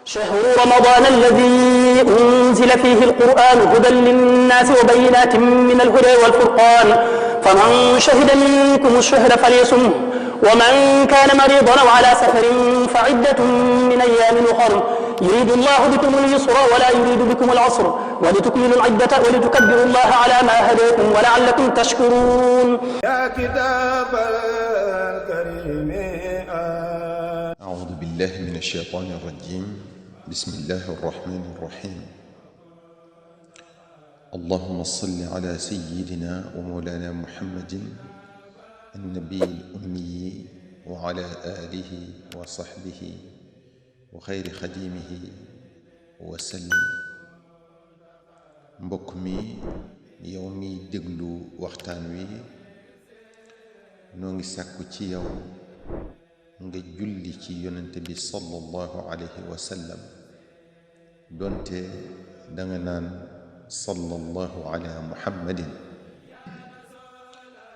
شهر رمضان الذي أنزل فيه القرآن هدى للناس وبينات من الهدى والفرقان فمن شهد منكم الشهر فليصمه ومن كان مريضا أو على سفر فعدة من أيام أخر يريد الله بكم اليسر ولا يريد بكم العسر ولتكملوا العدة ولتكبروا الله على ما هداكم ولعلكم تشكرون. يا كتاب الكريم أعوذ بالله من الشيطان الرجيم. بسم الله الرحمن الرحيم. اللهم صل على سيدنا ومولانا محمد النبي الأمي وعلى آله وصحبه وخير خديمه وسلم. mbokk mi yow mi déglu waxtaan wi noo ngi sàkku ci yow nga julli ci yonente bi sallallahu alayhi wa sallam donte danga naan sallallahu ala muhammadin.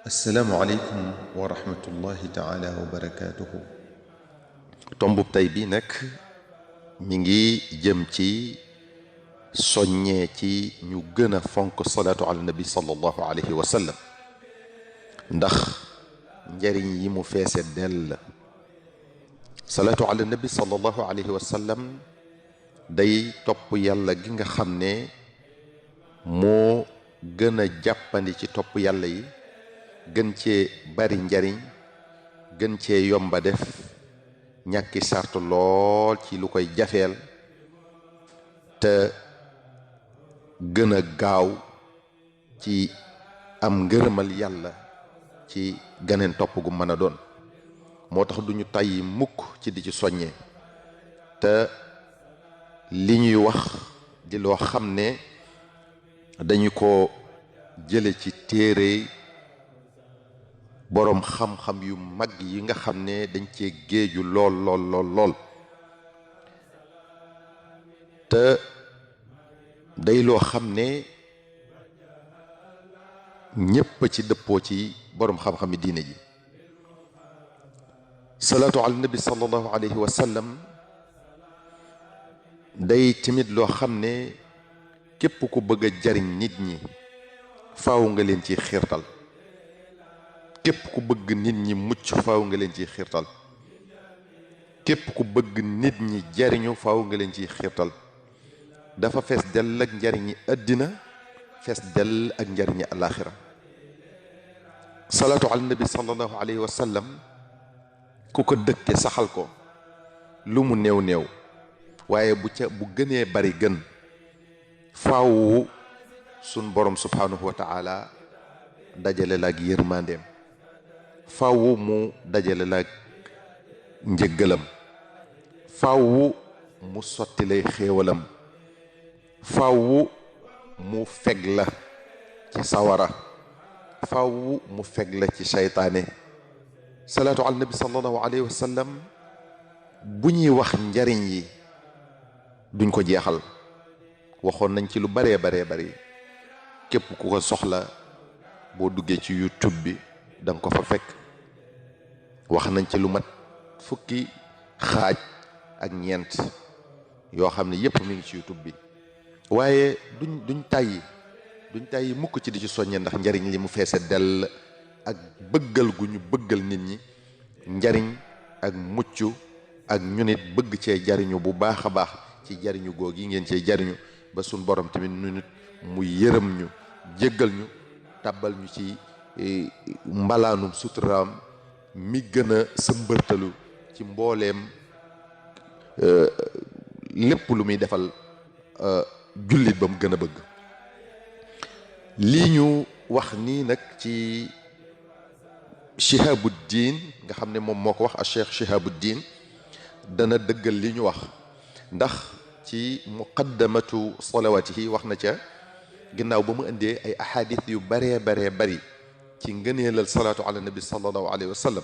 assalaamu aleykum wa rahmatullahi taala wa barakaatuhu. tombub tey bi nag mi ngi jëm ci soññee ci ñu gën a fonk salaatu ala nabi sallallahu alayhi wa sallam ndax njariñ yi mu feese dell. salaatu ala nabi sallallahu alayhi wa sallam day topp yàlla gi nga xam ne moo gën a jàppandi ci topp yàlla yi, gën cee bari njariñ, gën cee yomba def, ñàkki sart lool ci lu koy jafeel, te gën a gaaw ci am ngërëmal yàlla ci ganeen topp gu mën a doon. moo tax duñu tàyyi mukk ci di ci soññee, te li ñuy wax di loo xam ne dañu ko jële ci téere boroom xam-xam yu mag yi nga xam ne dañ cee géeju lool lool lool lool, te day loo xam ne ñépp ci dëppoo ci boroom xam-xam yi diine ji. salaatu ala nabi sallallahu alayhi wa sallam day tamit loo xam ne képp ku bëgg a jariñ nit ñi faaw nga leen ci xiirtal. képp ku bëgg nit ñi mucc faaw nga leen ci xiirtal. képp ku bëgg nit ñi jariñu faaw nga leen ci xiirtal. dafa fees dell ak njariñi àddina, fees dell ak njariñi alaaxira. salaatu ala nabi sallallahu alayhi wa sallam ku ko dëkke saxal ko lu mu néew néew, waaye bu gënee bari gën, faaw sun borom subhanahu wa taala dajale la ak yërmandeem, faaw mu dajale la ak njëggalam, faaw mu sotti lay xéewalam, faaw mu feg la ci sawara, faaw mu feg la ci seytaane. salaatu ala nabi sallallahu alayhi wa sallam bu ñuy wax njariñ yi duñ ko jeexal. waxoon nañ ci lu baree baree bari. képp ku ko soxla boo duggee ci YouTube bi da nga ko fa fekk. wax nañ ci lu mat fukki xaaj ak ñeent yoo xam ne yépp mi ngi ci YouTube bi. waaye duñ tàyyi mukk ci di ci soññe, ndax njariñ li mu feese dell ak bëggal gu ñu bëggal nit ñi njariñ ak mucc, ak ñu nit bëgg cee jariñu bu baax a baax ci jariñu goog yi ngeen cee jariñu ba suñ borom tamit ñu nit mu yërëm ñu, jéggal ñu, tàbbal ñu ci mbalaanum suturaam mi gën a sëmbërtalu ci mbooleem lépp lu muy defal jullit ba mu gën a bëgg. lii ñu wax nii nag ci Shihabuddin nga xam ne moom moo ko wax a Cheikh Shihabuddin dana dëggal li ñu wax, ndax ci muqaddamatu salawatihi wax na ca ginnaaw ba mu indee ay ahadith yu baree baree bari ci ngëneelal salaatu ala nabi sallallahu alayhi wa sallam.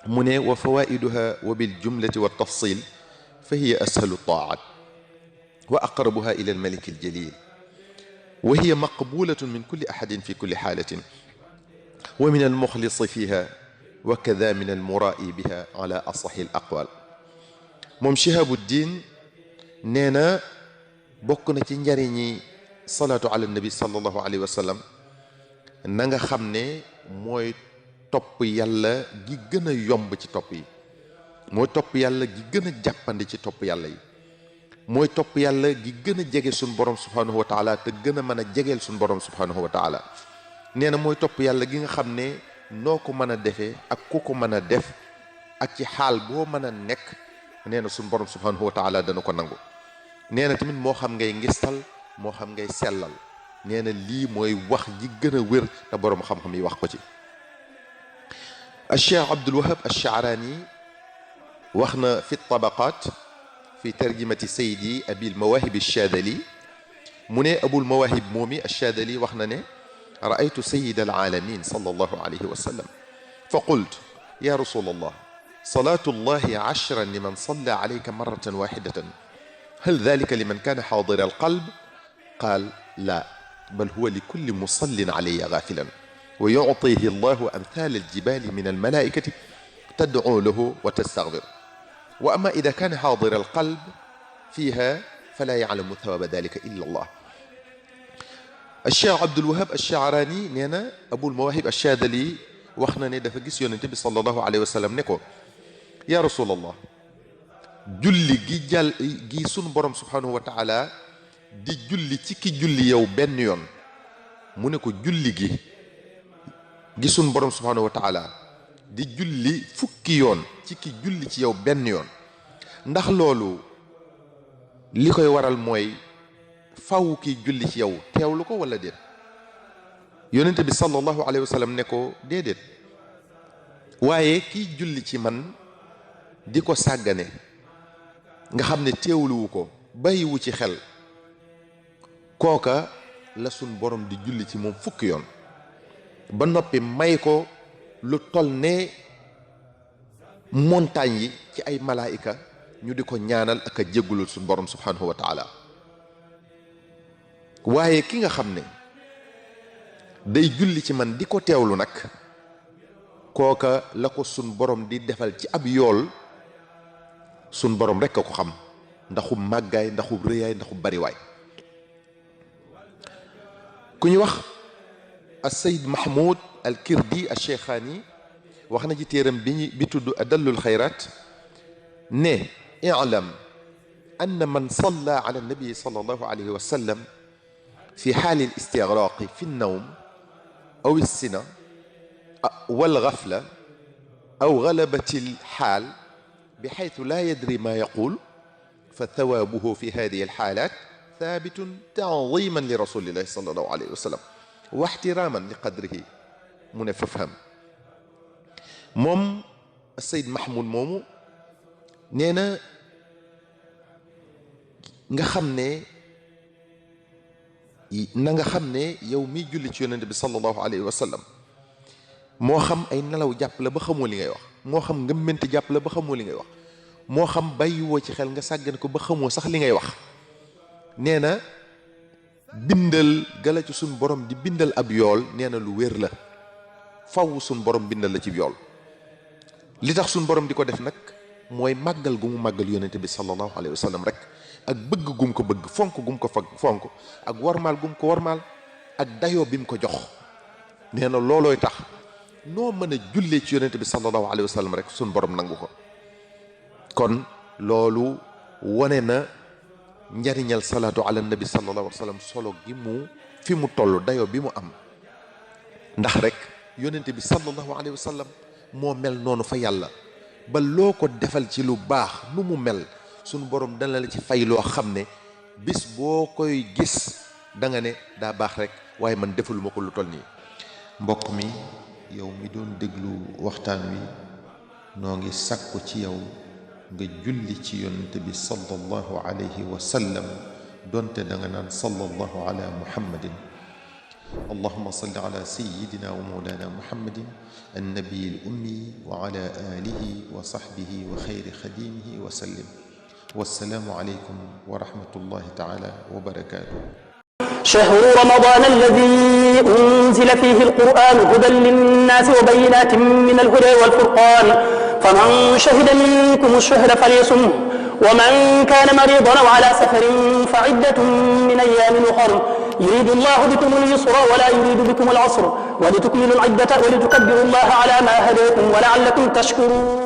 mu ne wa fawaiduha wa bil jumlati wa tafsil fa hiya ashalu taat wa aqrabuha ila al malik al jalil wa hiya maqbulatun min kulli ahadin fi kulli xaalatin wa min al muxlisi fiha wa kada min al muraa'i biha ala asaxi al aqwal. moom Shihabuddin nee na bokk na ci njariñi salaatu ala nabi sallallahu alayhi wa sallam na nga xam ne mooy topp yàlla gi gën a yomb ci topp yi, mooy topp yàlla gi gën a jàppandi ci topp yàlla yi, mooy topp yàlla gi gën a jege suñ borom subhanahu wa taala te gën a mën a jegeel suñ borom subhanahu wa taala. nee na mooy topp yàlla gi nga xam ne noo ko mën a defee ak ku ko mën a def ak ci xaal boo mën a nekk, nee na suñ borom subhanahu wa taala dana ko nangu. nee na tamit moo xam ngay ngistal moo xam ngay sellal, nee na lii mooy wax ji gën a wér te borom xam-xam yi wax ko ci. Cheikh Abdul Wahab Ash-Sha'rani wax na fi tabaqat fi tarjimati sayidi abil mawahib Ash-Shadali mu ne abul mawahib moomi Ash-Shadali wax na ne ra'aytu sayyid al-alamin sallallahu alayhi wa sallam fa qultu ya rasul allah salatu allahi 10 liman salla alayka marratan wahidatan hal dhalika liman kana hadir al-qalb qal la bal huwa likulli musallin alayya ghafilan wa yu'tihi allahu amthal al-jibali min al-malaikati tad'u lahu wa tastaghfir wa amma idha kana hadir al-qalb fiha fala ya'lamu thawaba dhalika illa allah. Cheikh Abdul Wahab Ash-Sha'rani nee na abul mawahib Ash-Shadali wax na ne dafa gis yonente bi sallallahu alayhi wa sallam ne ko ya rasulallah julli gi sunu borom subhanahu wa taala di julli ci ki julli yow benn yoon, mu ne ko julli gi sunu borom subhanahu wa taala di julli fukki yoon ci ki julli ci yow benn yoon, ndax loolu li koy waral mooy faw ki julli ci yow teewlu ko wala déet? yonente bi sallallahu alayhi wa sallam ne ko déedéet, waaye kiy julli ci man di ko sàggane nga xam ne teewluwu ko bàyyiwu ci xel, kooka la sun borom di julli ci moom fukki yoon ba noppi may ko lu toll ne montagne yi ci ay malaayika ñu di ko ñaanal ak a jéggulul sun borom subhanahu wa taala. waaye ki nga xam ne day julli ci man di ko teewlu nag, kooka la ko sun borom di defal ci ab yool sun borom rekk a ko xam, ndaxu màggaay ndaxu rëyaay ndaxu bariwaay. ku ñu wax as-Sayyid Mahmoud al-Kirdi al-Shaykhani wax na ci téeram bi tudd Adallul Xayraat ne i'lam anna man salla ala nabi sallallahu alayhi wa sallam fi xaali al-istighraaqi fi an-nawm aw as-sina wal-ghafla aw ghalabati al-xaal بحيث لا يدري ما يقول فثوابه في هذه الحالات ثابت تعظيما لرسول الله صلى الله عليه وسلم واحتراما لقدره من ففهم. moom Seyd Mahmoud moomu nee na nga xam ne yow miy julli ci yonent bi sallallahu alayhi wa sallam moo xam ay nelaw jàpp la ba xamoo li ngay wax, moo xam ngëmmente jàpp la ba xamoo li ngay wax, moo xam bàyyiwoo ci xel nga sàggan ko ba xamoo sax li ngay wax. nee na bindal gala ci suñ borom di bindal ab yool nee na lu wér la, faw suñ borom bindal la ci yool. li tax suñ borom di ko def nag mooy màggal gu mu màggal yonente bi sallallahu alayhi wa sallam rek, ak bëgg gum ko bëgg, fonk gum ko fonk, ak warmaal gum ko warmaal, ak dayoo bi mu ko jox. nee na loolooy tax noo mën a jullee ci yonente bi sallallahu alayhi wa sallam rek suñ borom nangu ko. kon loolu wane na njariñal salaatu ala nabi sallallahu alayhi wa sallam solo gi mu fi mu toll, dayoo bi mu am, ndax rek yonente bi sallallahu alayhi wa sallam moo mel noonu fa yàlla ba loo ko defal ci lu baax nu mu mel suñu borom dana la ci fay loo xam ne bis boo koy gis da nga ne daa baax rek waaye man defaluma ko lu toll nii. mbokk mi yow mi doon déglu waxtaan wi noo ngi sàkku ci yow nga julli ci yonent bi sallallahu alayhi wa sallam donte da nga naan sallallahu ala muhammadin. اللهم صل على سيدنا ومولانا محمد النبي الأمي وعلى آله وصحبه وخير خديمه وسلم والسلام عليكم ورحمة الله تعالى وبركاته. شهر رمضان الذي أنزل فيه القرآن هدى للناس وبينات من الهدى والفرقان فمن شهد منكم الشهر فليصمه ومن كان مريضا أو على سفر فعدة من أيام أخر يريد الله بكم اليسر ولا يريد بكم العسر ولتكملوا العدة ولتكبروا الله على ما هداكم ولعلكم تشكرون